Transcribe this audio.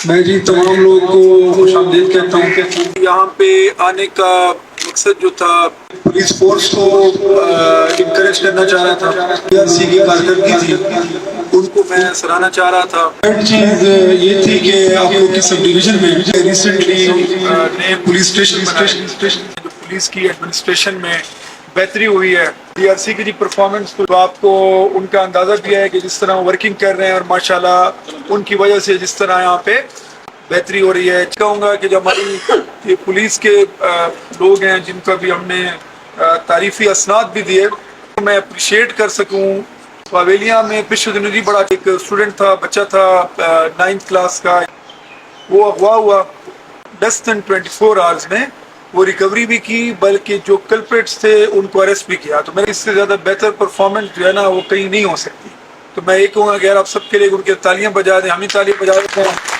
میں جی تمام لوگوں کو خوش آمدید کہتا ہوں کہ یہاں پہ آنے کا مقصد جو تھا پولیس فورس کو انکریج کرنا چاہ رہا تھا، پی آر سی کی کارکردگی تھی ان کو میں سراہنا چاہ رہا تھا۔ ایک چیز یہ تھی کہ آپ لوگ کی سب ڈویژن میں ریسنٹلی نئے پولیس اسٹیشن بنائے، جو پولیس کی ایڈمنسٹریشن میں بہتری ہوئی ہے۔ پی آر سی کی پرفارمنس تو آپ کو ان کا اندازہ دیا ہے کہ جس طرح ورکنگ کر رہے ہیں، اور ماشاءاللہ ان کی وجہ سے جس طرح یہاں پہ بہتری ہو رہی ہے۔ کہوں گا کہ جو ہماری یہ پولیس کے لوگ ہیں جن کا بھی ہم نے تعریفی اسناد بھی دیے، میں اپریشیٹ کر سکوں۔ واویلیاں میں پچھلے دنوں جی بڑا ایک اسٹوڈنٹ تھا، بچہ تھا 9th کلاس کا، وہ اغوا ہوا لیس دین 24 آورز میں، وہ ریکوری بھی کی، بلکہ جو کلپریٹس تھے ان کو اریسٹ بھی کیا۔ تو میں اس سے زیادہ بہتر پرفارمنس جو ہے نا وہ کہیں نہیں ہو سکتی۔ تو میں یہ کہوں گا کہ یار آپ سب کے لیے ان کے تالیاں بجا دیں، ہم ہی تالیاں بجا دیتے ہیں۔